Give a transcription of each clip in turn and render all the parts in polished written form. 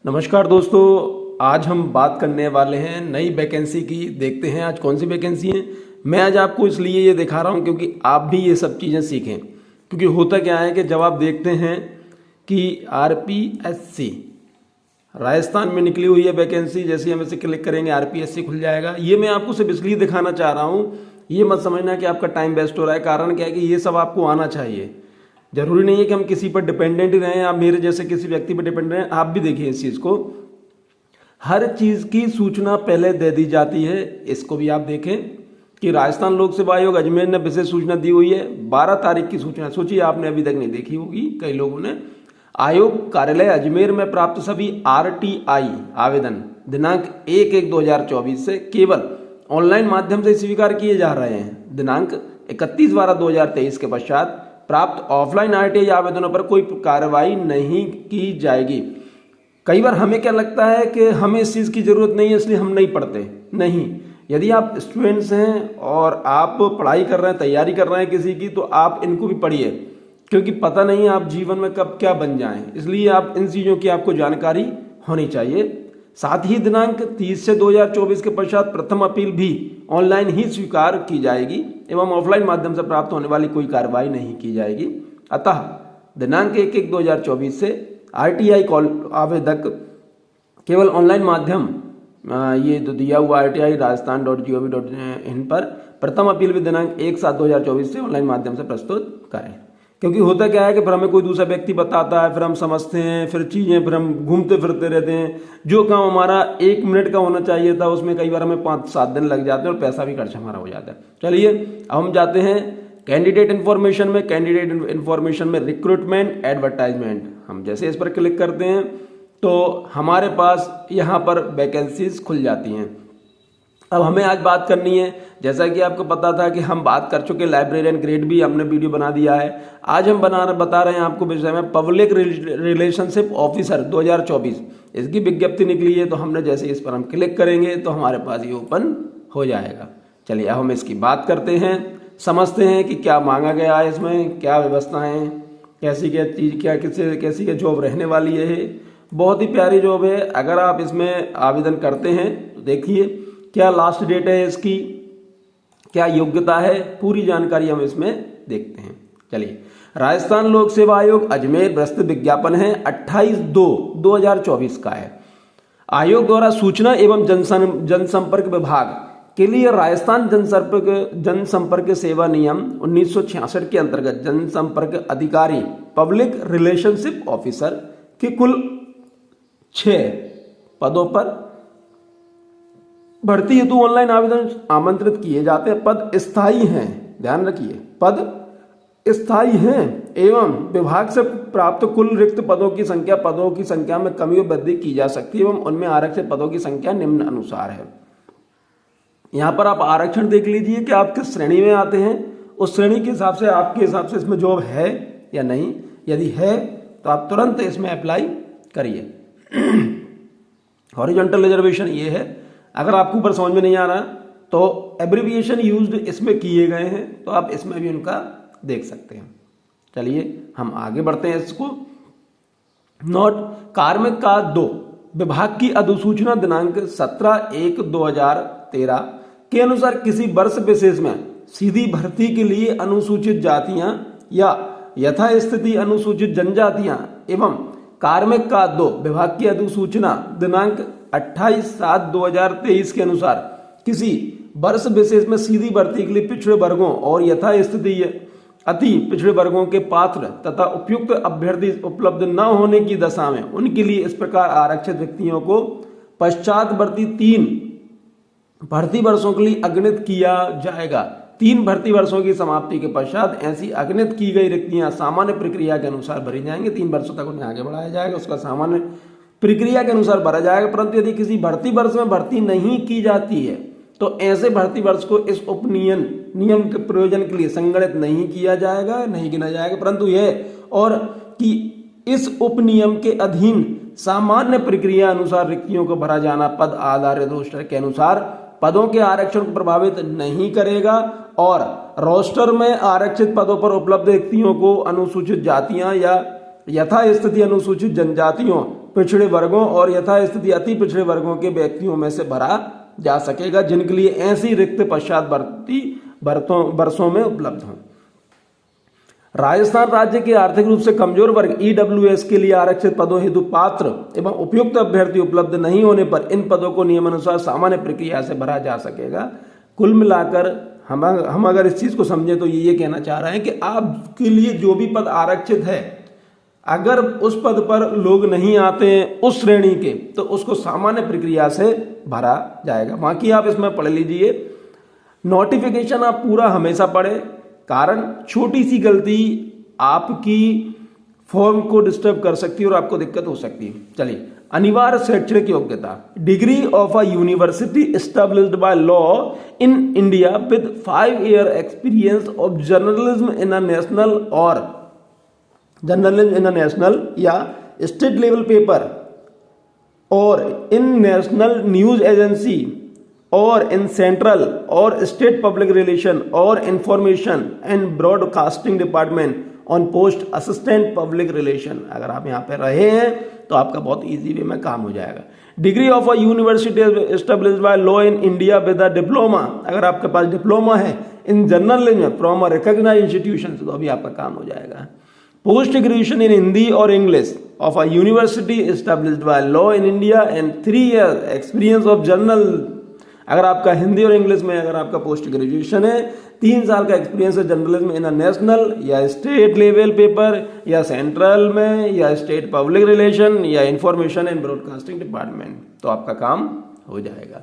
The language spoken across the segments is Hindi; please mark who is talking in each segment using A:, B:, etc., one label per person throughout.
A: नमस्कार दोस्तों, आज हम बात करने वाले हैं नई वैकेंसी की। देखते हैं आज कौन सी वैकेंसी है। मैं आज आपको इसलिए ये दिखा रहा हूँ क्योंकि आप भी ये सब चीज़ें सीखें। क्योंकि होता क्या है कि जब आप देखते हैं कि आरपीएससी राजस्थान में निकली हुई है वैकेंसी, जैसे हम इसे क्लिक करेंगे आरपीएससी खुल जाएगा। ये मैं आपको सिर्फ इसलिए दिखाना चाह रहा हूँ, ये मत समझना कि आपका टाइम वेस्ट हो रहा है। कारण क्या है कि ये सब आपको आना चाहिए। जरूरी नहीं है कि हम किसी पर डिपेंडेंट ही रहें, आप मेरे जैसे किसी व्यक्ति पर डिपेंडेंट रहें। आप भी देखिए इस चीज़ को, हर चीज़ की सूचना पहले दे दी जाती है। इसको भी आप देखें कि राजस्थान लोक सेवा आयोग अजमेर ने विशेष सूचना दी हुई है 12 तारीख की सूचना। सोचिए, आपने अभी तक नहीं देखी होगी कई लोगों ने। आयोग कार्यालय अजमेर में प्राप्त सभी आरटीआई आवेदन दिनांक 1/1/2024 से केवल ऑनलाइन माध्यम से स्वीकार किए जा रहे हैं। दिनांक 31/12/2023 के पश्चात प्राप्त ऑफलाइन आरटीआई आवेदनों पर कोई कार्रवाई नहीं की जाएगी। कई बार हमें क्या लगता है कि हमें इस चीज़ की ज़रूरत नहीं है इसलिए हम नहीं पढ़ते। नहीं, यदि आप स्टूडेंट्स हैं और आप पढ़ाई कर रहे हैं, तैयारी कर रहे हैं किसी की, तो आप इनको भी पढ़िए। क्योंकि पता नहीं आप जीवन में कब क्या बन जाएं, इसलिए आप इन चीज़ों की आपको जानकारी होनी चाहिए। साथ ही दिनांक 30 से 2024 के पश्चात प्रथम अपील भी ऑनलाइन ही स्वीकार की जाएगी एवं ऑफलाइन माध्यम से प्राप्त होने वाली कोई कार्रवाई नहीं की जाएगी। अतः दिनांक 1/1/2024 से आरटीआई कॉल आवेदक केवल ऑनलाइन माध्यम ये तो दिया हुआ rti.rajasthan.gov.in पर प्रथम अपील भी दिनांक 1/7/2024 से ऑनलाइन माध्यम से प्रस्तुत करें। क्योंकि होता क्या है कि फिर हमें कोई दूसरा व्यक्ति बताता है, फिर हम समझते हैं, फिर चीज़ें फिर हम घूमते फिरते रहते हैं। जो काम हमारा 1 मिनट का होना चाहिए था उसमें कई बार हमें 5-7 दिन लग जाते हैं और पैसा भी खर्च हमारा हो जाता है। चलिए अब हम जाते हैं कैंडिडेट इन्फॉर्मेशन में। कैंडिडेट इन्फॉर्मेशन में रिक्रूटमेंट एडवर्टाइजमेंट, हम जैसे इस पर क्लिक करते हैं तो हमारे पास यहाँ पर वैकेंसीज खुल जाती हैं। अब हमें आज बात करनी है, जैसा कि आपको पता था कि हम बात कर चुके लाइब्रेरियन ग्रेड भी हमने वीडियो बना दिया है। आज हम बता रहे हैं आपको विषय में पब्लिक रिलेशनशिप ऑफिसर 2024। इसकी विज्ञप्ति निकली है, तो हमने जैसे इस पर हम क्लिक करेंगे तो हमारे पास ये ओपन हो जाएगा। चलिए अब हम इसकी बात करते हैं, समझते हैं कि क्या मांगा गया है, इसमें क्या व्यवस्थाएं, कैसी क्या चीज़, कैसी क्या जॉब रहने वाली है। बहुत ही प्यारी जॉब है। अगर आप इसमें आवेदन करते हैं तो देखिए क्या लास्ट डेट है इसकी, क्या योग्यता है, पूरी जानकारी हम इसमें देखते हैं। चलिए, राजस्थान लोक सेवा आयोग अजमेर प्रस्तुत विज्ञापन है 28/2/2024 का है। आयोग द्वारा सूचना एवं जनसंपर्क विभाग के लिए राजस्थान जनसंपर्क सेवा नियम 1966 के अंतर्गत जनसंपर्क अधिकारी पब्लिक रिलेशनशिप ऑफिसर के कुल 6 पदों पर भर्ती हेतु ऑनलाइन आवेदन आमंत्रित किए जाते हैं। पद स्थायी हैं, ध्यान रखिए, पद स्थायी हैं एवं विभाग से प्राप्त कुल रिक्त पदों की संख्या में कमी और वृद्धि की जा सकती है एवं उनमें आरक्षित पदों की संख्या निम्न अनुसार है। यहाँ पर आप आरक्षण देख लीजिए कि आप किस श्रेणी में आते हैं, उस श्रेणी के हिसाब से आपके हिसाब से इसमें जॉब है या नहीं। यदि है तो आप तुरंत इसमें अप्लाई करिए। हॉरिजॉन्टल रिजर्वेशन ये है। अगर आपको ऊपर समझ में नहीं आ रहा तो एब्रिविएशन यूज्ड इसमें किए गए हैं, तो आप इसमें भी उनका देख सकते हैं। चलिए हम आगे बढ़ते हैं। इसको नोट, कार्मिक का 2 विभाग की अधिसूचना दिनांक 17/1/2013 के अनुसार किसी वर्ष विशेष में सीधी भर्ती के लिए अनुसूचित जातियां या यथास्थिति अनुसूचित जनजातियां एवं कार्मिक का 2 विभाग की अधिसूचना दिनांक 28/7/2023 के अनुसार किसी वर्ष विशेष में सीधी भर्ती के लिए पिछड़े वर्गों और यथास्थिति अति पिछड़े वर्गों के पात्र तथा उपयुक्त अभ्यर्थी उपलब्ध न होने की दशा में उनके लिए इस प्रकार आरक्षित व्यक्तियों को पश्चातवर्ती 3 भर्ती वर्षों के लिए अगणित किया जाएगा। 3 भर्ती वर्षों की समाप्ति के पश्चात ऐसी अगणित की गई रिक्तियां सामान्य प्रक्रिया के अनुसार भरी जाएंगी। 3 वर्षों तक उन्हें आगे बढ़ाया जाएगा, उसका सामान्य प्रक्रिया के अनुसार भरा जाएगा। परंतु यदि किसी भर्ती वर्ष में भर्ती नहीं की जाती है तो ऐसे भर्ती वर्ष को इस नियम के प्रयोजन के लिए संगणित नहीं किया जाएगा, नहीं गिना जाएगा। परंतु यह और कि इस उपनियम के अधीन सामान्य प्रक्रिया अनुसार रिक्तियों को भरा जाना पद आधारित रोस्टर के अनुसार पदों के आरक्षण को प्रभावित नहीं करेगा और रोस्टर में आरक्षित पदों पर उपलब्ध रिक्तियों को अनुसूचित जातियां या यथास्थिति अनुसूचित जनजातियों पिछड़े वर्गों और यथास्थिति अति पिछड़े वर्गों के व्यक्तियों में से भरा जा सकेगा, जिनके लिए ऐसी रिक्त पश्चातवर्ती वर्षों में उपलब्ध हों। राजस्थान राज्य के आर्थिक रूप से कमजोर वर्ग ईडब्ल्यूएस के लिए आरक्षित पदों हेतु पात्र एवं उपयुक्त अभ्यर्थी उपलब्ध नहीं होने पर इन पदों को नियमानुसार सामान्य प्रक्रिया से भरा जा सकेगा। कुल मिलाकर हम अगर इस चीज को समझें तो ये कहना चाह रहे हैं कि आपके लिए जो भी पद आरक्षित है, अगर उस पद पर लोग नहीं आते हैं उस श्रेणी के, तो उसको सामान्य प्रक्रिया से भरा जाएगा। बाकी आप इसमें पढ़ लीजिए। नोटिफिकेशन आप पूरा हमेशा पढ़े, कारण छोटी सी गलती आपकी फॉर्म को डिस्टर्ब कर सकती है और आपको दिक्कत हो सकती है। चलिए, अनिवार्य शैक्षणिक योग्यता, degree of a university established bye law in India with 5 year experience of journalism in a national और जर्नलिज्म इन अ नेशनल या स्टेट लेवल पेपर और इन नेशनल न्यूज एजेंसी और इन सेंट्रल और स्टेट पब्लिक रिलेशन और information and broadcasting department on post assistant public relation. अगर आप यहाँ पे रहे हैं तो आपका बहुत इजी वे में काम हो जाएगा। Degree of a university established by law in India with a diploma, अगर आपके पास डिप्लोमा है in journalism from a recognised institution, तो अभी आपका काम हो जाएगा। पोस्ट ग्रेजुएशन इन हिंदी और English of a university established by law in India and 3 year experience of journal, अगर आपका हिंदी और इंग्लिश में अगर आपका पोस्ट ग्रेजुएशन है, 3 साल का एक्सपीरियंस है जर्नलिज्म इन अ नेशनल या स्टेट लेवल पेपर या सेंट्रल में या स्टेट पब्लिक रिलेशन या इंफॉर्मेशन एंड ब्रॉडकास्टिंग डिपार्टमेंट, तो आपका काम हो जाएगा।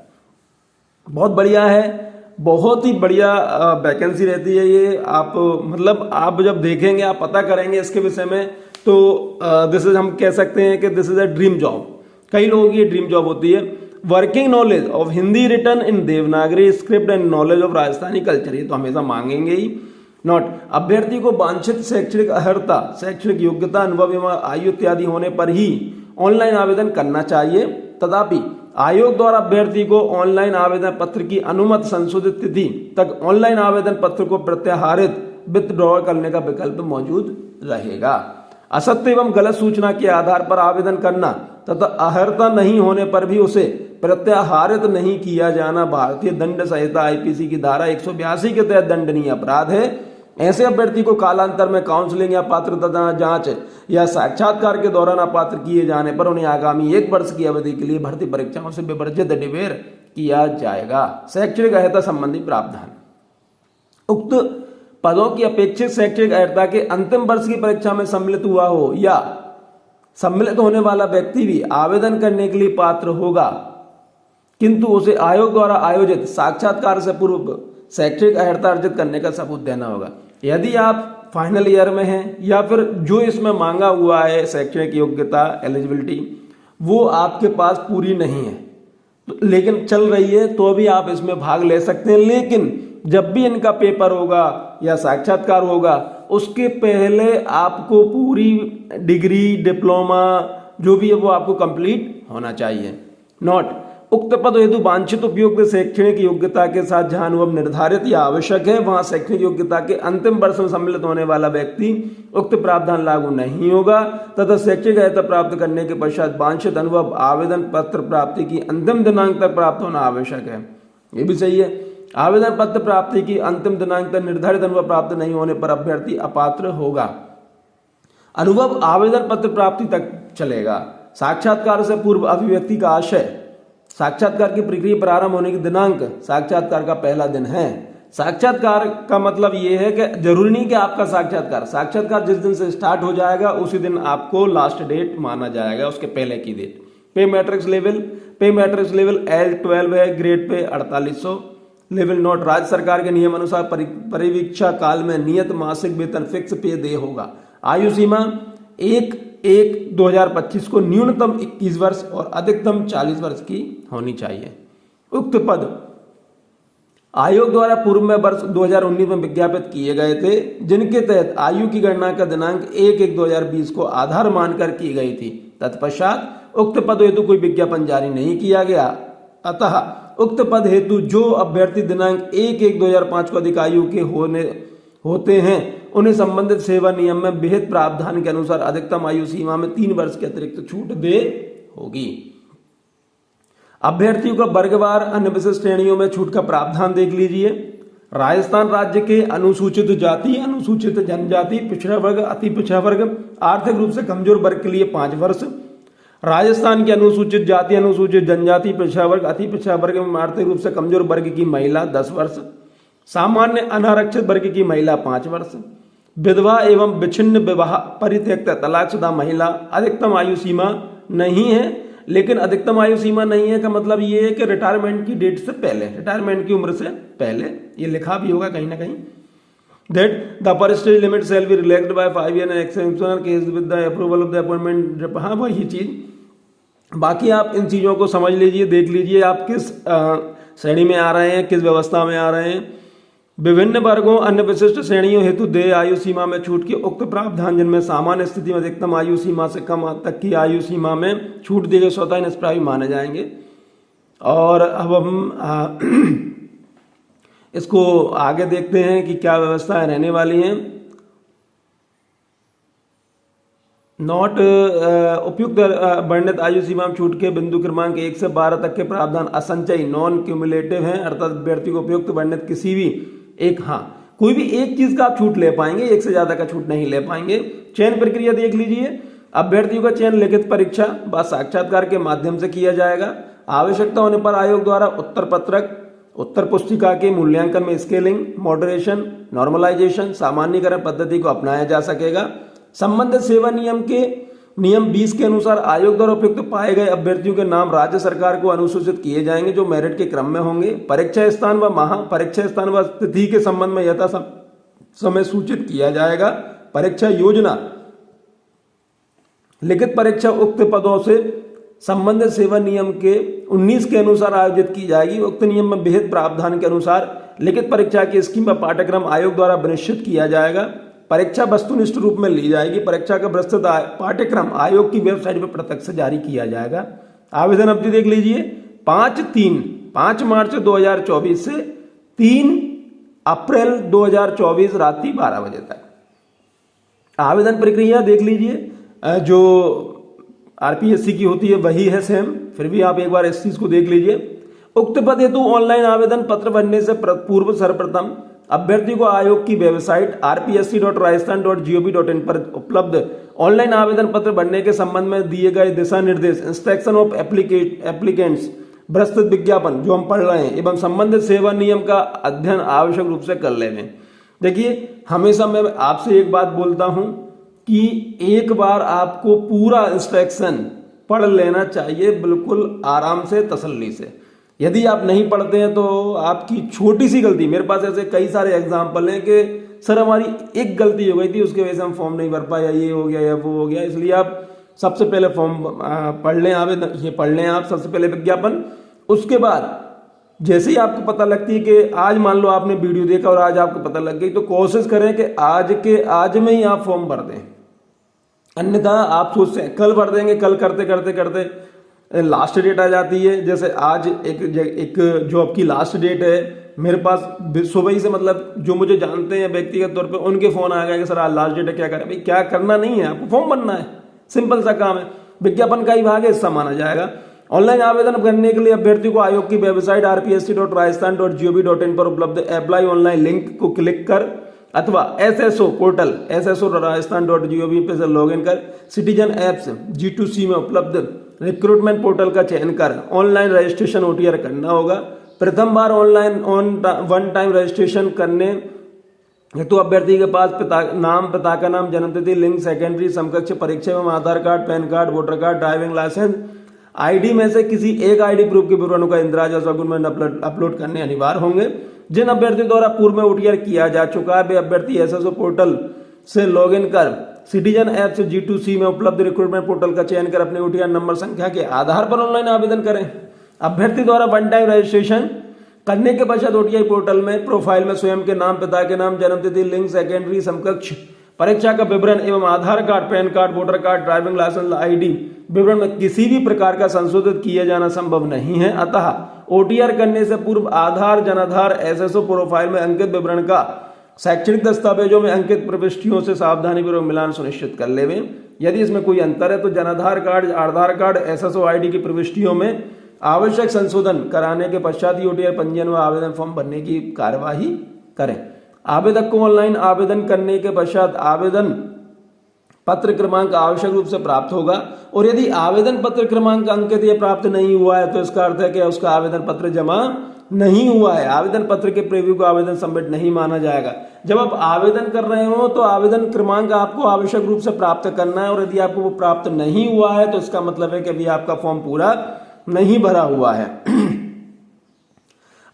A: बहुत बढ़िया है, बहुत ही बढ़िया वैकेंसी रहती है ये। आप मतलब आप जब देखेंगे, आप पता करेंगे इसके विषय में, तो दिस इज, हम कह सकते हैं कि this is a dream job. कई लोगों की ड्रीम जॉब होती है। Working knowledge of Hindi written in Devanagari script and knowledge of Rajasthani culture, ये तो हमेशा मांगेंगे ही। नोट, अभ्यर्थी को वांछित शैक्षणिक अर्हता, शैक्षणिक योग्यता, अनुभव एवं आयु इत्यादि होने पर ही ऑनलाइन आवेदन करना चाहिए। तथापि आयोग द्वारा अभ्यर्थी को ऑनलाइन आवेदन पत्र की अनुमति संशोधित तिथि तक ऑनलाइन आवेदन पत्र को प्रत्याहारित विथड्रॉ करने का विकल्प मौजूद रहेगा। असत्य एवं गलत सूचना के आधार पर आवेदन करना तथा अर्हता नहीं होने पर भी उसे प्रत्याहारित नहीं किया जाना भारतीय दंड संहिता आईपीसी की धारा 182 के तहत दंडनीय अपराध है। ऐसे अभ्यर्थी को कालांतर में काउंसलिंग या पात्रता जांच या साक्षात्कार के दौरान अपात्र किए जाने पर उन्हें आगामी 1 वर्ष की अवधि के लिए भर्ती परीक्षाओं से विवर्जित डिवेर किया जाएगा। शैक्षणिक अर्हता संबंधी प्रावधान, उक्त पदों की अपेक्षित शैक्षणिक अर्हता के अंतिम वर्ष की परीक्षा में सम्मिलित हुआ हो या सम्मिलित होने वाला व्यक्ति भी आवेदन करने के लिए पात्र होगा, किंतु उसे आयोग द्वारा आयोजित साक्षात्कार से पूर्व शैक्षणिक अर्हता अर्जित करने का सबूत देना होगा। यदि आप फाइनल ईयर में हैं या फिर जो इसमें मांगा हुआ है शैक्षणिक योग्यता एलिजिबिलिटी वो आपके पास पूरी नहीं है, लेकिन चल रही है, तो भी आप इसमें भाग ले सकते हैं। लेकिन जब भी इनका पेपर होगा या साक्षात्कार होगा, उसके पहले आपको पूरी डिग्री, डिप्लोमा जो भी है वो आपको कंप्लीट होना चाहिए। नोट, उक्त पद हेतु वांछित उपयुक्त शैक्षणिक योग्यता के साथ जहां अनुभव निर्धारित या आवश्यक है, वहां शैक्षणिक योग्यता के अंतिम वर्ष में सम्मिलित होने वाला व्यक्ति उक्त प्रावधान लागू नहीं होगा तथा शैक्षणिक अर्हता प्राप्त करने के पश्चात वांछित अनुभव आवेदन पत्र प्राप्ति की अंतिम दिनांक तक प्राप्त होना आवश्यक है। ये भी सही है। आवेदन पत्र प्राप्ति की अंतिम दिनांक तक निर्धारित अनुभव प्राप्त नहीं होने पर अभ्यर्थी अपात्र होगा। अनुभव आवेदन पत्र प्राप्ति तक चलेगा। साक्षात्कार से पूर्व अभिव्यक्ति का आशय, साक्षात्कार की प्रक्रिया प्रारंभ होने की दिनांक साक्षात्कार का पहला दिन है। साक्षात्कार का मतलब यह है कि जरूरी नहीं कि आपका साक्षात्कार जिस दिन से स्टार्ट हो जाएगा उसी दिन आपको लास्ट डेट माना जाएगा, उसके पहले की डेट। पे मैट्रिक्स लेवल L12 है, ग्रेड पे 4800 लेवल। नोट, राज्य सरकार के नियम अनुसार परिवीक्षा काल में नियत मासिक वेतन फिक्स पे दे होगा। आयु सीमा 1/1/2025 को न्यूनतम 21 वर्ष और अधिकतम 40 वर्ष की होनी चाहिए। उक्त पद आयोग द्वारा पूर्व में वर्ष 2019 में विज्ञापित किए गए थे, जिनके तहत आयु की गणना का दिनांक 1/1/2020 को आधार मानकर की गई थी। तत्पश्चात उक्त पद हेतु कोई विज्ञापन जारी नहीं किया गया। अतः उक्त पद हेतु जो अभ्यर्थी दिनांक 1/1/2005 को अधिक आयु के होते हैं उन्हें संबंधित सेवा नियम में विहित प्रावधान के अनुसार अधिकतम आयु सीमा में 3 वर्ष की अतिरिक्त छूट दे होगी। अभ्यर्थियों का वर्गवार अन्य विशिष्ट श्रेणियों में छूट का प्रावधान देख लीजिए। राजस्थान राज्य के अनुसूचित जाति, अनुसूचित जनजाति, पिछड़ा वर्ग, अति पिछड़ा वर्ग, आर्थिक रूप से कमजोर वर्ग के लिए 5 वर्ष। राजस्थान के अनुसूचित जाति, अनुसूचित जनजाति, पिछड़ा वर्ग, अति पिछड़ा वर्ग एवं आर्थिक रूप से कमजोर वर्ग की महिला 10 वर्ष। सामान्य अनारक्षित वर्ग की महिला 5 वर्ष। विधवा एवं विच्छिन्न विवाह, परित्यक्त, तलाकशुदा महिला अधिकतम आयु सीमा नहीं है। लेकिन अधिकतम आयु सीमा नहीं है का मतलब ये है कि रिटायरमेंट की डेट से पहले, रिटायरमेंट की उम्र से पहले, ये लिखा भी होगा कहीं ना कहीं, that the percentage limit shall be relaxed by 5 years and exceptional case with the approval of the appointment। हाँ वही चीज। बाकी आप इन चीज़ों को समझ लीजिए, देख लीजिए आप किस श्रेणी में आ रहे हैं, किस व्यवस्था में आ रहे हैं। विभिन्न वर्गों अन्य विशिष्ट श्रेणियों हेतु देय आयु सीमा में छूट के उक्त प्रावधान जिनमें सामान्य स्थिति में अधिकतम आयु सीमा से कम तक की आयु सीमा में छूट दी गई स्वतः निष्प्रभावी माने जाएंगे। और अब हम इसको आगे देखते हैं कि क्या व्यवस्थाएं रहने वाली हैं। नॉट उपयुक्त वर्णित आयु सीमा में छूट के बिंदु क्रमांक 1 से 12 तक के प्रावधान असंचयी, नॉन क्यूमुलेटिव हैं, अर्थात अभ्यर्थी को उपयुक्त वर्णित किसी भी एक, हाँ कोई भी एक चीज का आप छूट ले पाएंगे, एक से ज्यादा का छूट नहीं ले पाएंगे। चयन प्रक्रिया देख लीजिए। अभ्यर्थियों का चयन लिखित परीक्षा व साक्षात्कार के माध्यम से किया जाएगा। आवश्यकता होने पर आयोग द्वारा उत्तर पत्रक, उत्तर पुस्तिका के मूल्यांकन में स्केलिंग, मॉडरेशन, नॉर्मलाइजेशन, सामान्यीकरण पद्धति को अपनाया जा सकेगा। संबंधित सेवा नियम के नियम 20 के अनुसार आयोग द्वारा उपयुक्त पाए गए अभ्यर्थियों के नाम राज्य सरकार को अनुसूचित किए जाएंगे जो मेरिट के क्रम में होंगे। परीक्षा स्थान व परीक्षा स्थान व तिथि के संबंध में यथा समय सूचित किया जाएगा। परीक्षा योजना, लिखित परीक्षा उक्त पदों से संबंधित सेवा नियम के 19 के अनुसार आयोजित की जाएगी। उक्त नियम में विहित प्रावधान के अनुसार लिखित परीक्षा की स्कीम व पाठ्यक्रम आयोग द्वारा विनिश्चित किया जाएगा। परीक्षा वस्तुनिष्ठ रूप में ली जाएगी। परीक्षा का विस्तृत पाठ्यक्रम आयोग की वेबसाइट पर प्रत्यक्ष जारी किया जाएगा। आवेदन अवधि देख लीजिए, 5 मार्च 2024 से 3 अप्रैल 2024 रात्रि 12 बजे तक। आवेदन प्रक्रिया देख लीजिए, जो आरपीएससी की होती है वही है सेम, फिर भी आप एक बार इस चीज को देख लीजिए। उक्त पद हेतु ऑनलाइन आवेदन पत्र भरने से पूर्व सर्वप्रथम अभ्यर्थी को आयोग की वेबसाइट rpsc.rajasthan.gov.in पर उपलब्ध ऑनलाइन आवेदन पत्र भरने के संबंध में दिए गए दिशा निर्देश, इंस्ट्रक्शन ऑफ एप्लीकेंट्स, प्रस्तुत विज्ञापन जो हम पढ़ रहे हैं एवं संबंधित सेवा नियम का अध्ययन आवश्यक रूप से कर लेने। देखिए, हमेशा मैं आपसे एक बात बोलता हूं कि एक बार आपको पूरा इंस्ट्रक्शन पढ़ लेना चाहिए, बिल्कुल आराम से, तसल्ली से। यदि आप नहीं पढ़ते हैं तो आपकी छोटी सी गलती, मेरे पास ऐसे कई सारे एग्जाम्पल हैं कि सर हमारी एक गलती हो गई थी, उसके वजह से हम फॉर्म नहीं भर पाए, ये हो गया या वो हो गया। इसलिए आप सबसे पहले फॉर्म पढ़ लें, आवेदन ये पढ़ लें आप सबसे पहले विज्ञापन। उसके बाद जैसे ही आपको पता लगती है कि आज मान लो आपने वीडियो देखा और आज आपको पता लग गई, तो कोशिश करें कि आज में ही आप फॉर्म भर दें। अन्यथा आप सोचते हैं कल भर देंगे, कल करते करते करते लास्ट डेट आ जाती है। जैसे आज एक जॉब की लास्ट डेट है, मेरे पास सुबह ही से मतलब जो मुझे जानते हैं व्यक्तिगत तौर पे उनके फोन आ गए कि सर आज लास्ट डेट है, क्या करें। भाई क्या करना नहीं है, आपको फॉर्म भरना है, सिंपल सा काम है। विज्ञापन का ही भाग है, हिस्सा माना जाएगा। ऑनलाइन आवेदन करने के लिए अभ्यर्थी को आयोग की वेबसाइट rpsc.rajasthan.gov.in पर उपलब्ध अप्लाई ऑनलाइन लिंक को क्लिक कर अथवा एसएसओ पोर्टल sso.rajasthan.gov पे लॉग इन कर सिटीजन एप्स G2C में उपलब्ध रिक्रूटमेंट पोर्टल का चयन कर ऑनलाइन रजिस्ट्रेशन OTR करना होगा। प्रथम बार ऑनलाइन वन टाइम रजिस्ट्रेशन करने हेतु अभ्यर्थी के पास पिता का नाम, जन्मतिथि, लिंग, सेकेंडरी, समकक्ष परीक्षा एवं Aadhaar card, PAN card, voter card, driving licence ID में से किसी एक आईडी प्रूफ के विवरणों का इंदिराज डॉक्यूमेंट अपलोड करने अनिवार्य होंगे। जिन अभ्यर्थी द्वारा पूर्व में OTR किया जा चुका है वे अभ्यर्थी एसएसओ पोर्टल से लॉगिन कर सिटीजन ऐप से G2C में उपलब्ध रिक्रूटमेंट पोर्टल का चयन कर अपने OTR नंबर संख्या के आधार पर ऑनलाइन आवेदन करें। अभ्यर्थी द्वारा वन टाइम रजिस्ट्रेशन करने के पश्चात OTR पोर्टल में प्रोफाइल में स्वयं के नाम, पिता के नाम, जन्मतिथि, लिंग, सेकेंडरी, समकक्ष परीक्षा का विवरण एवं Aadhaar card, PAN card, voter card, driving licence ID विवरण में किसी भी प्रकार का संशोधित किया जाना संभव नहीं है। अतः OTR करने से पूर्व आधार, जनाधार, एसएसओ प्रोफाइल में अंकित विवरण का शैक्षणिक दस्तावेजों में अंकित प्रविष्टियों से सावधानीपूर्वक मिलान सुनिश्चित कर लेवे। यदि इसमें कोई अंतर है तो जनाधार कार्ड, आधार कार्ड, SSO ID की प्रविष्टियों में आवश्यक संशोधन कराने के पश्चात UTI पंजीयन व आवेदन फॉर्म भरने की कार्यवाही करें। आवेदक को ऑनलाइन आवेदन करने के पश्चात आवेदन पत्र क्रमांक आवश्यक रूप से प्राप्त होगा, और यदि आवेदन पत्र क्रमांक अंकित या प्राप्त नहीं हुआ है तो इसका अर्थ है कि उसका आवेदन पत्र जमा नहीं हुआ है। आवेदन पत्र के प्रीव्यू को आवेदन सबमिट नहीं माना जाएगा। जब आप आवेदन कर रहे हो तो आवेदन क्रमांक आपको आवश्यक रूप से प्राप्त करना है, और यदि आपको वो प्राप्त नहीं हुआ है तो इसका मतलब है कि अभी आपका फॉर्म पूरा नहीं भरा हुआ है।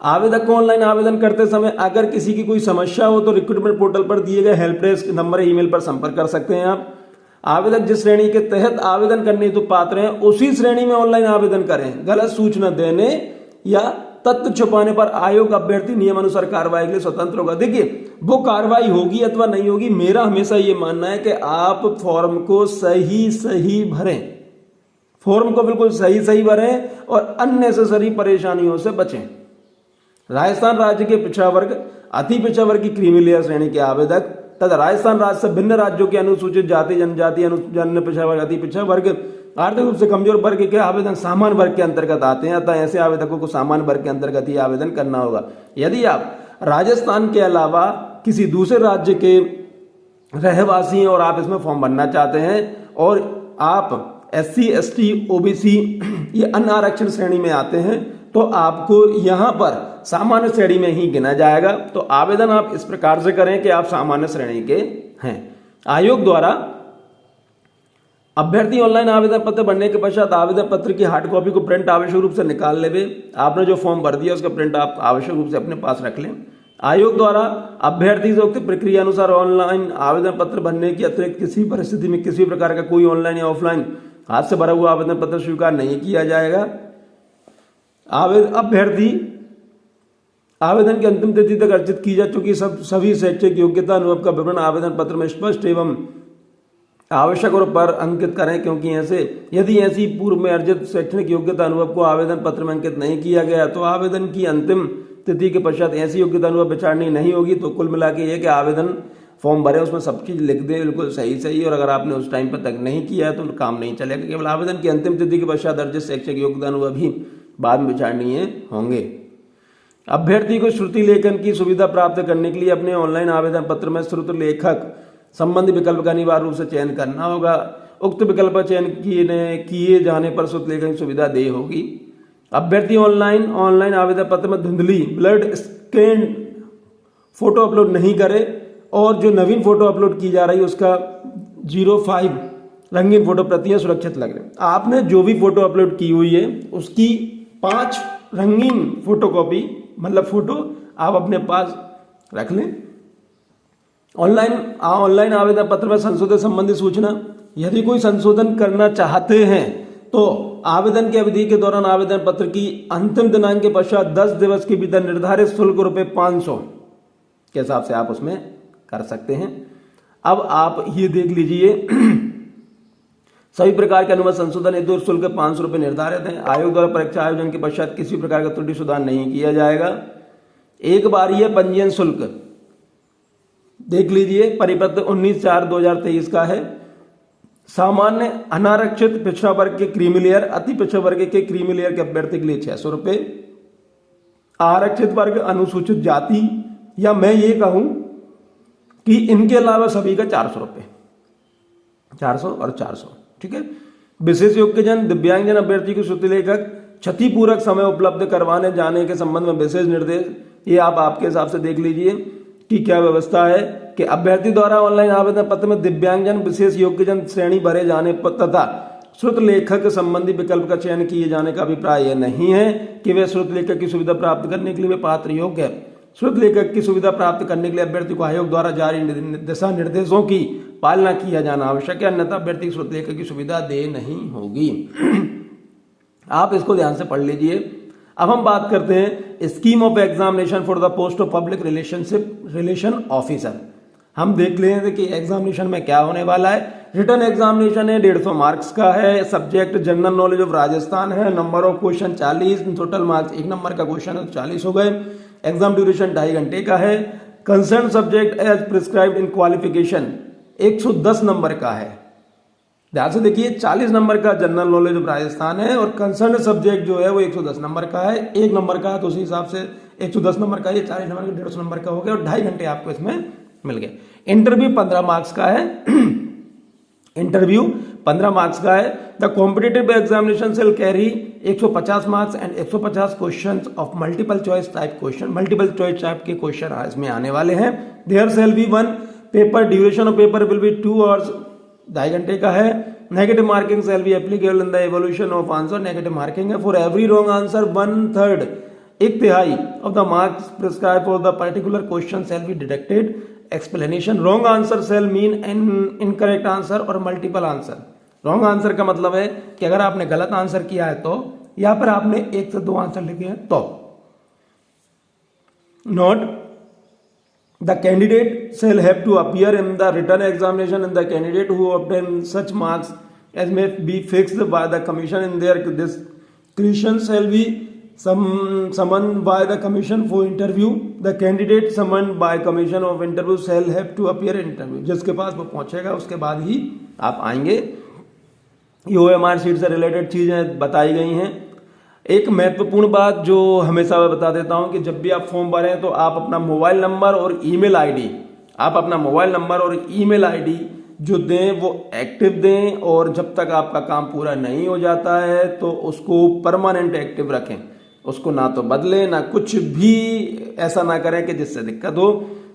A: आवेदक को ऑनलाइन आवेदन करते समय अगर किसी की कोई समस्या हो तो रिक्रूटमेंट पोर्टल पर दिए गए हेल्प डेस्क नंबर ईमेल पर संपर्क कर सकते हैं आप। आवेदक जिस श्रेणी के तहत आवेदन करने हेतु पात्र हैं उसी श्रेणी में ऑनलाइन आवेदन करें। गलत सूचना देने या तथ्य छुपाने पर आयोग अभ्यर्थी नियमानुसार कार्रवाई के लिए स्वतंत्र होगा। देखिए, वो कार्रवाई होगी अथवा नहीं होगी, मेरा हमेशा ये मानना है कि आप फॉर्म को सही भरें, फॉर्म को बिल्कुल सही भरें और अननेसेसरी परेशानियों से बचें। राजस्थान राज्य के पिछड़ा वर्ग, अति पिछड़ा वर्ग की क्रीमी लेयर श्रेणी के आवेदक तथा राजस्थान राज्य से भिन्न राज्यों के अनुसूचित जाति, जनजाति, अनुसूचित पिछड़ा वर्ग, अति पिछड़ा वर्ग, आर्थिक रूप से कमजोर वर्ग के आवेदन सामान्य वर्ग के अंतर्गत आते हैं, अतः ऐसे आवेदकों को सामान्य वर्ग के अंतर्गत ही आवेदन करना होगा। यदि आप राजस्थान के अलावा किसी दूसरे राज्य के रहवासी हैं और आप इसमें फॉर्म भरना चाहते हैं और आप SC, ST, OBC ये अन्य आरक्षण श्रेणी में आते हैं तो आपको यहां पर सामान्य श्रेणी में ही गिना जाएगा। तो आवेदन आप इस प्रकार से करें कि आप सामान्य श्रेणी के हैं। आयोग द्वारा अभ्यर्थी ऑनलाइन आवेदन पत्र भरने के पश्चात आवेदन पत्र की हार्ड कॉपी को प्रिंट आवश्यक रूप से निकाल लेवे। आपने जो फॉर्म भर दिया उसका प्रिंट आप आवश्यक रूप से अपने पास रख लें। आयोग द्वारा अभ्यर्थी से उक्त प्रक्रिया अनुसार ऑनलाइन आवेदन पत्र भरने की अतिरिक्त किसी परिस्थिति में किसी प्रकार का कोई ऑनलाइन या ऑफलाइन हाथ से भरा हुआ आवेदन पत्र स्वीकार नहीं किया जाएगा। अभ्यर्थी आवेदन की अंतिम तिथि तक अर्जित की जा चुकी सभी शैक्षिक योग्यता अनुभव का विवरण आवेदन पत्र में स्पष्ट एवं आवश्यक और पर अंकित करें, क्योंकि यदि ऐसी पूर्व में अर्जित शैक्षणिक योग्यता अनुभव को आवेदन पत्र में अंकित नहीं किया गया तो आवेदन की अंतिम तिथि के पश्चात ऐसी योग्यता अनुभव विचारणी नहीं होगी। तो कुल मिला के ये कि आवेदन फॉर्म भरे उसमें सब चीज लिख दे बिल्कुल सही, और अगर आपने उस टाइम पर तक नहीं किया है तो काम नहीं चलेगा। केवल आवेदन की अंतिम तिथि के पश्चात अर्जित शैक्षिक योग्यता अनुभव भी बाद में विचारणीय होंगे। अभ्यर्थी को श्रुति लेखन की सुविधा प्राप्त करने के लिए अपने ऑनलाइन आवेदन पत्र में श्रुति लेखक संबंधी विकल्प का अनिवार्य रूप से चयन करना होगा। उक्त विकल्प का चयन किए जाने पर श्रुति लेखन की सुविधा दे होगी। अभ्यर्थी ऑनलाइन आवेदन पत्र में धुंधली ब्लड स्कैन फोटो अपलोड नहीं करे, और जो नवीन फोटो अपलोड की जा रही है उसका 05 रंगीन फोटो प्रतियां सुरक्षित लग रहे हैं। आपने जो भी फोटो अपलोड की हुई है उसकी 5 रंगीन फोटोकॉपी मतलब फोटो आप अपने पास रख लें। ऑनलाइन आवेदन पत्र में संशोधन संबंधी सूचना, यदि कोई संशोधन करना चाहते हैं तो आवेदन की अवधि के दौरान आवेदन पत्र की अंतिम दिनांक के पश्चात 10 दिवस के भीतर निर्धारित शुल्क ₹500 के हिसाब से आप उसमें कर सकते हैं। अब आप ये देख लीजिए, सभी प्रकार के अनुमति संशोधन हेतु शुल्क ₹500 निर्धारित है। आयोग द्वारा परीक्षा आयोजन के पश्चात किसी प्रकार का त्रुटि सुधार नहीं किया जाएगा। एक बार यह पंजीयन शुल्क देख लीजिए, परिपत्र 19/4/2023 का है। सामान्य अनारक्षित पिछड़ा वर्ग के क्रीमी लेयर, अति पिछड़ा वर्ग के क्रीमी लेयर के अभ्यर्थी के लिए ₹600, आरक्षित वर्ग, अनुसूचित जाति, या मैं ये कहूं कि इनके अलावा सभी का ₹400, 400 और 400, ठीक है। विशेष योग्यजन दिव्यांगजन अभ्यर्थी को श्रुति लेखक क्षतिपूरक समय उपलब्ध करवाने जाने के संबंध में विशेष निर्देश, ये आप आपके हिसाब से देख लीजिए कि क्या व्यवस्था है कि अभ्यर्थी द्वारा ऑनलाइन आवेदन पत्र में दिव्यांगजन विशेष योग्यजन श्रेणी भरे जाने तथा श्रुत लेखक संबंधी विकल्प का चयन किए जाने का अभिप्राय यह नहीं है कि वे श्रुत लेखक की सुविधा प्राप्त करने के लिए वे पात्र योग्य है। श्रुत लेखक की सुविधा प्राप्त करने के लिए अभ्यर्थी को आयोग द्वारा जारी दिशा निर्देशों की पालना किया जाना आवश्यक है, अन्यथा अभ्यर्थी श्रुत लेखक की सुविधा दे नहीं होगी। आप इसको ध्यान से पढ़ लीजिए। अब हम बात करते हैं scheme of examination for the post of public relation officer. हम देख लेते हैं कि एग्जामिनेशन में क्या होने वाला है। रिटर्न एग्जामिनेशन है, 150 मार्क्स का है। Subject general knowledge of Rajasthan है। Number of question 40, total marks 1 number का क्वेश्चन है तो 40 हो गए। एग्जाम ड्यूरेशन 2.5 घंटे का है। Concern subject as prescribed in qualification 110 number का है। ध्यान से देखिए, 40 नंबर का जनरल नॉलेज ऑफ राजस्थान है और कंसर्न सब्जेक्ट जो है वो 110 नंबर का है। 1 नंबर का है तो उसी हिसाब से 110 नंबर का, ये 40 नंबर का 150 नंबर का हो गया और 2.5 घंटे आपको इसमें मिल गए। इंटरव्यू 15 मार्क्स का है। इंटरव्यू 15 मार्क्स का है। The competitive examination shall carry 150 marks and 150 questions of multiple choice type question. Multiple choice type के क्वेश्चन इसमें आने वाले हैं। There shall be 1 paper, duration of paper will be 2 hours, 2.5 घंटे का है। Negative marking shall be applicable in the evaluation of answer. Negative marking है for every wrong answer 1/3, 1/3 of the marks prescribe for the particular question shall be deducted. Explanation, wrong answer shall mean incorrect answer और मल्टीपल आंसर। रॉन्ग आंसर का मतलब है कि अगर आपने गलत आंसर किया है तो, या फिर आपने 1 से 2 आंसर लिखे हैं तो। Note, the candidate shall have to appear in the written examination and the candidate who obtain such marks as may be fixed by the commission in their discretion shall be summoned by the commission for interview. The candidate summoned by commission of interview shall have to appear in interview. जिसके पास वो पहुंचेगा उसके बाद ही आप आएंगे। ये OMR शीट से रिलेटेड चीजें बताई गई हैं। एक महत्वपूर्ण बात जो हमेशा मैं बता देता हूं कि जब भी आप फॉर्म भरें तो आप अपना मोबाइल नंबर और ईमेल आईडी, आप अपना मोबाइल नंबर और ईमेल आईडी जो दें वो एक्टिव दें, और जब तक आपका काम पूरा नहीं हो जाता है तो उसको परमानेंट एक्टिव रखें। उसको ना तो बदलें, ना कुछ भी ऐसा ना करें कि जिससे दिक्कत हो,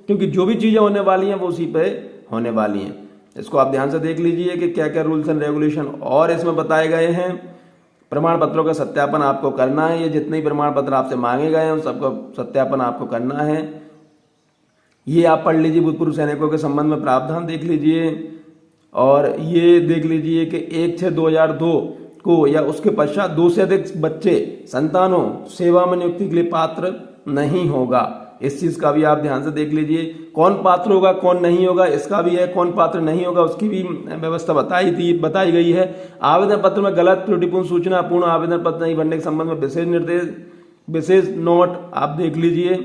A: क्योंकि जो भी चीज़ें होने वाली हैं वो उसी पे होने वाली हैं। इसको आप ध्यान से देख लीजिए कि क्या क्या रूल्स एंड रेगुलेशन और इसमें बताए गए हैं। प्रमाण पत्रों का सत्यापन आपको करना है। ये जितने भी प्रमाण पत्र आपसे मांगे गए हैं उन सबका सत्यापन आपको करना है। ये आप पढ़ लीजिए, भूतपूर्व सैनिकों के संबंध में प्रावधान देख लीजिए, और ये देख लीजिए कि 1/6/2002 को या उसके पश्चात 2 से अधिक बच्चे संतानों सेवा में नियुक्ति के लिए पात्र नहीं होगा। इस चीज का भी आप ध्यान से देख लीजिए। कौन पात्र होगा कौन नहीं होगा इसका भी है, कौन पात्र नहीं होगा उसकी भी व्यवस्था बताई गई है। आवेदन पत्र में गलत, त्रुटिपूर्ण सूचना, पूर्ण आवेदन पत्र नहीं भरने के संबंध में विशेष निर्देश, विशेष नोट आप देख लीजिए।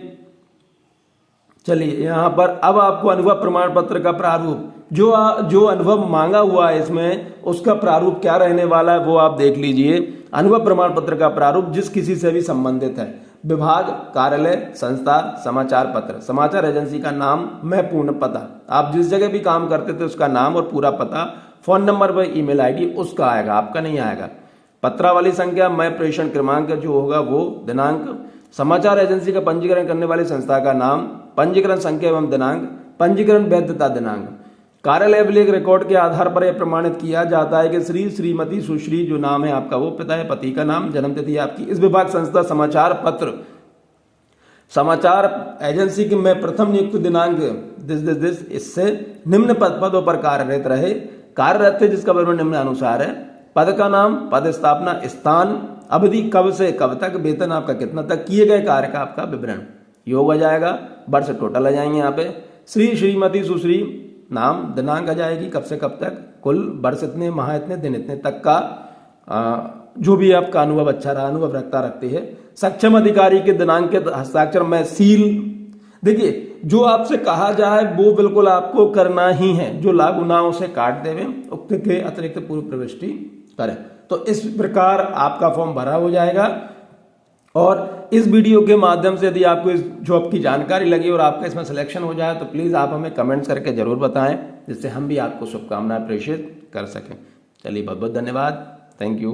A: चलिए यहाँ पर अब आपको अनुभव प्रमाण पत्र का प्रारूप, जो अनुभव मांगा हुआ है इसमें उसका प्रारूप क्या रहने वाला है वो आप देख लीजिए। अनुभव प्रमाण पत्र का प्रारूप जिस किसी से भी संबंधित है, विभाग, कार्यालय, संस्था, समाचार पत्र, समाचार एजेंसी का नाम, मैं पूर्ण पता, आप जिस जगह भी काम करते थे उसका नाम और पूरा पता, फोन नंबर पर ईमेल आईडी उसका आएगा, आपका नहीं आएगा। पत्रावली संख्या, मैं प्रेषण क्रमांक जो होगा वो, दिनांक, समाचार एजेंसी का पंजीकरण करने वाली संस्था का नाम, पंजीकरण संख्या एवं दिनांक, पंजीकरण वैधता दिनांक। कार्यालय अभिलेख रिकॉर्ड के आधार पर यह प्रमाणित किया जाता है कि श्री, श्रीमती, सुश्री जो नाम है आपका वो पिता है, पति का नाम, जन्म तिथि आपकी, इस विभाग, संस्था, समाचार पत्र, समाचार एजेंसी के में प्रथम नियुक्त दिनांक दिस इससे निम्न पदों पर कार्यरत रहे, कार्यरत थे जिसका विवरण निम्न अनुसार है। पद का नाम, पद स्थापना, स्थान, अवधि कब से कब तक, वेतन आपका कितना तक, किए गए कार्य का आपका विवरण, योग आ जाएगा, वर्ष टोटल आ जाएंगे यहाँ पे, श्री, श्रीमती, सुश्री, नाम, दिनांक आ जाएगी, कब से कब तक, कुल वर्ष इतने, माह इतने, दिन इतने तक का जो भी आपका अनुभव अच्छा रहा, अनुभव रखते हैं। सक्षम अधिकारी के दिनांक के हस्ताक्षर में सील। देखिए जो आपसे कहा जाए वो बिल्कुल आपको करना ही है, जो लागू ना उसे काट देवे, उक्त के अतिरिक्त पूर्व प्रविष्टि करें। तो इस प्रकार आपका फॉर्म भरा हो जाएगा। और इस वीडियो के माध्यम से यदि आपको इस जॉब की जानकारी लगी और आपका इसमें सिलेक्शन हो जाए तो प्लीज़ आप हमें कमेंट्स करके जरूर बताएं, जिससे हम भी आपको शुभकामनाएं प्रेषित कर सकें। चलिए बहुत बहुत धन्यवाद, थैंक यू।